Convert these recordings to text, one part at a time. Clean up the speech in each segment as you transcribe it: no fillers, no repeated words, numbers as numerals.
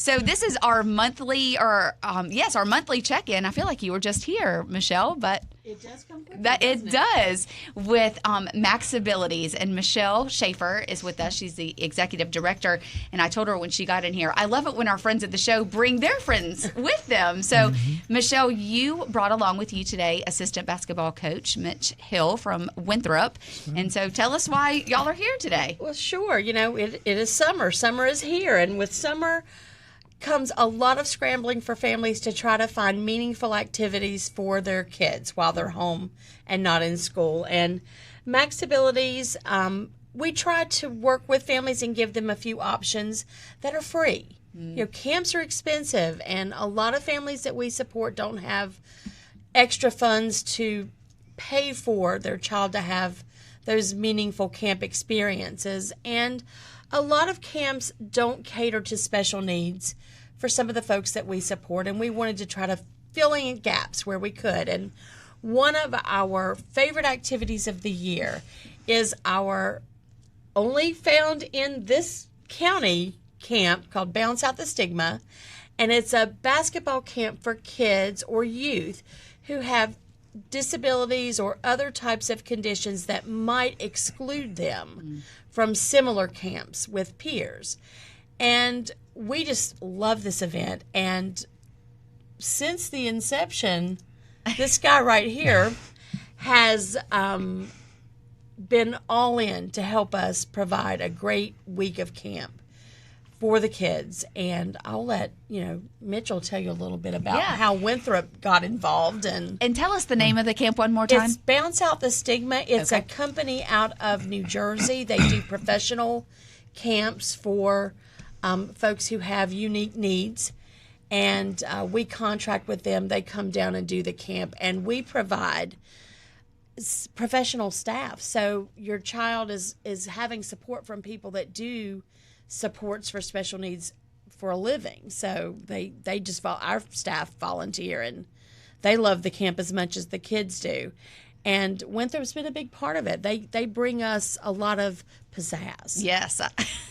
So this is our monthly, our monthly check-in. I feel like you were just here, Michelle, but it does come quickly, that it does with MaxAbilities, and Michelle Schaefer is with us. She's the executive director, and I told her when she got in here, I love it when our friends at the show bring their friends with them. So, Michelle, you brought along with you today assistant basketball coach Mitch Hill from Winthrop, and so tell us why y'all are here today. Well, sure. It is summer. Summer is here, and with summer comes a lot of scrambling for families to try to find meaningful activities for their kids while they're home and not in school. And MaxAbilities, we try to work with families and give them a few options that are free. Camps are expensive, and a lot of families that we support don't have extra funds to pay for their child to have those meaningful camp experiences. And a lot of camps don't cater to special needs for some of the folks that we support, and we wanted to try to fill in gaps where we could. And one of our favorite activities of the year is our only found in this county camp called Out the Stigma, and it's a basketball camp for kids or youth who have disabilities or other types of conditions that might exclude them from similar camps with peers. And we just love this event. And since the inception, this guy right here has been all in to help us provide a great week of camp for the kids. And I'll let Mitchell tell you a little bit about how Winthrop got involved. And tell us the name of the camp one more time. It's Bounce Out the Stigma. It's a company out of New Jersey. They do professional camps for folks who have unique needs, and we contract with them. They come down and do the camp, and we provide professional staff. So your child is having support from people that do supports for special needs for a living. So they just our staff volunteer, and they love the camp as much as the kids do. And Winthrop's been a big part of it. They bring us a lot of pizzazz. Yes.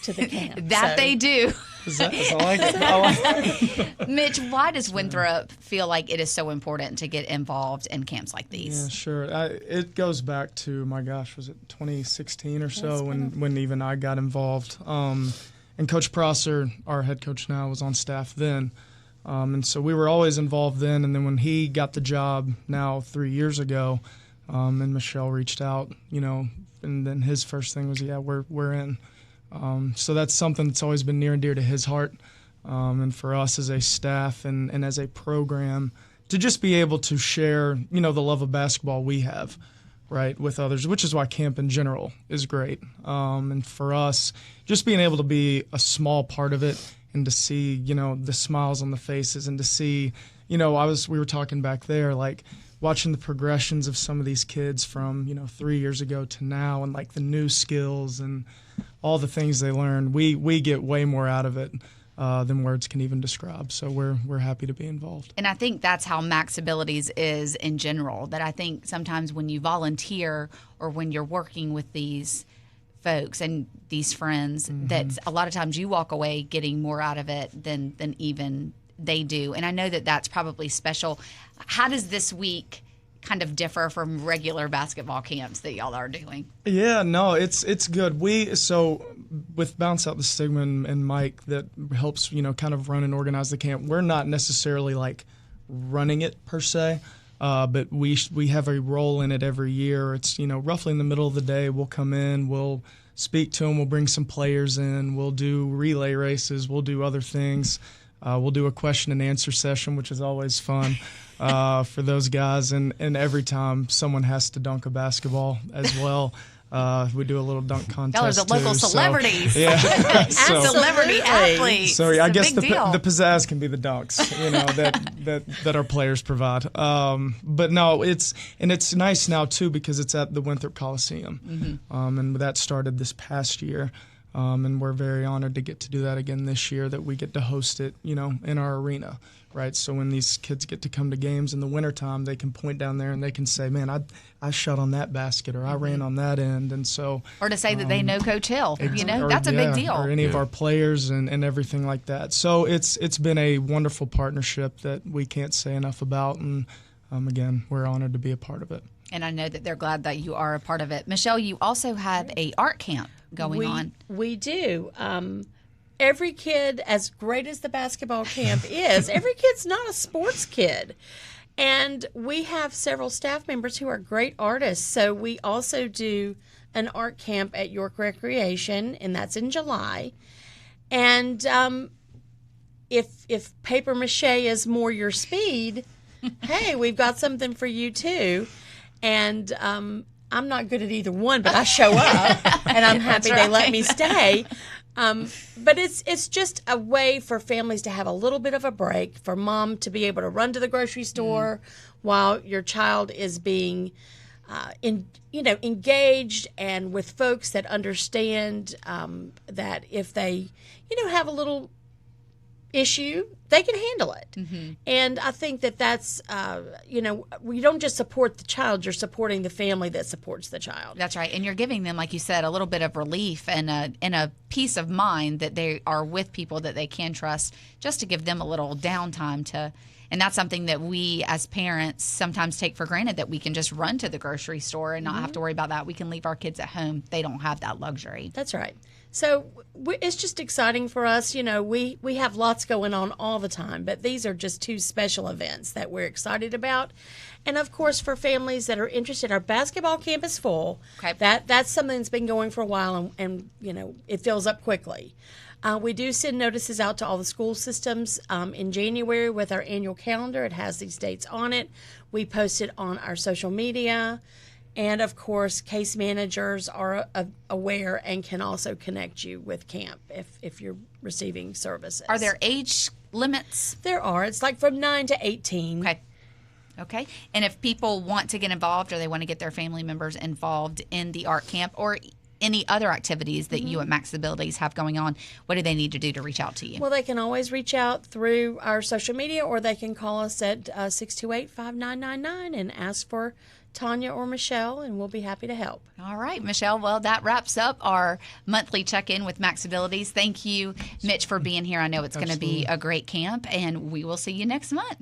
To the camp. They do. I like it. Mitch, why does Winthrop feel like it is so important to get involved in camps like these? Yeah, sure. It goes back to, was it 2016 or so when even I got involved. And Coach Prosser, our head coach now, was on staff then. And so we were always involved then. And then when he got the job now 3 years ago, and Michelle reached out, and then his first thing was, we're in. So that's something that's always been near and dear to his heart, and for us as a staff and as a program to just be able to share, the love of basketball we have, right, with others, which is why camp in general is great. And for us, just being able to be a small part of it and to see, the smiles on the faces and to see, we were talking back there, like, watching the progressions of some of these kids from 3 years ago to now, and like the new skills and all the things they learn, we get way more out of it than words can even describe. So we're happy to be involved. And I think that's how MaxAbilities is in general. That I think sometimes when you volunteer or when you're working with these folks and these friends, that a lot of times you walk away getting more out of it than even they do. And I know that that's probably special. How does this week kind of differ from regular basketball camps that y'all are doing? Yeah, no, it's good. So with Bounce Out the Stigma and Mike that helps, kind of run and organize the camp, we're not necessarily like running it per se, but we have a role in it every year. It's, roughly in the middle of the day, we'll come in, we'll speak to them, we'll bring some players in, we'll do relay races, we'll do other things. We'll do a question and answer session, which is always fun for those guys. And every time someone has to dunk a basketball as well, we do a little dunk contest. Y'all are the local celebrities. So, yeah. Celebrity athletes. So I guess the pizzazz can be the dunks, that our players provide. But no, it's nice now too because it's at the Winthrop Coliseum, and that started this past year. And we're very honored to get to do that again this year, that we get to host it, in our arena, right? So when these kids get to come to games in the wintertime, they can point down there and they can say, man, I shot on that basket, or I ran on that end. And so, or to say that they know Coach Hill, that's a big deal. Or any of our players and everything like that. So it's been a wonderful partnership that we can't say enough about. And again, we're honored to be a part of it. And I know that they're glad that you are a part of it. Michelle, you also have a art camp going on. We do. Every kid, as great as the basketball camp is, every kid's not a sports kid. And we have several staff members who are great artists. So we also do an art camp at York Recreation, and that's in July. And if paper mache is more your speed, hey, we've got something for you too. And I'm not good at either one, but I show up, and I'm happy they let me stay. But it's just a way for families to have a little bit of a break, for mom to be able to run to the grocery store while your child is being engaged and with folks that understand that if they have a little issue, they can handle it. And I think that's we don't just support the child, you're supporting the family that supports the child. That's right. And you're giving them, like you said, a little bit of relief and a peace of mind that they are with people that they can trust, just to give them a little downtime and that's something that we as parents sometimes take for granted, that we can just run to the grocery store and not have to worry about that. We can leave our kids at home. They don't have that luxury. That's right. So it's just exciting for us. We have lots going on all the time, but these are just two special events that we're excited about. And, of course, for families that are interested, our basketball camp is full. Okay. That's something that's been going for a while, and it fills up quickly. We do send notices out to all the school systems in January with our annual calendar. It has these dates on it. We post it on our social media. And, of course, case managers are aware and can also connect you with camp if you're receiving services. Are there age limits? There are. It's like from 9 to 18. Okay. And if people want to get involved, or they want to get their family members involved in the art camp or any other activities that you at MaxAbilities have going on, what do they need to do to reach out to you? Well, they can always reach out through our social media, or they can call us at 628-5999 and ask for Tanya or Michelle, and we'll be happy to help. All right, Michelle. Well, that wraps up our monthly check-in with MaxAbilities. Thank you, Mitch, for being here. I know it's going to be a great camp, and we will see you next month.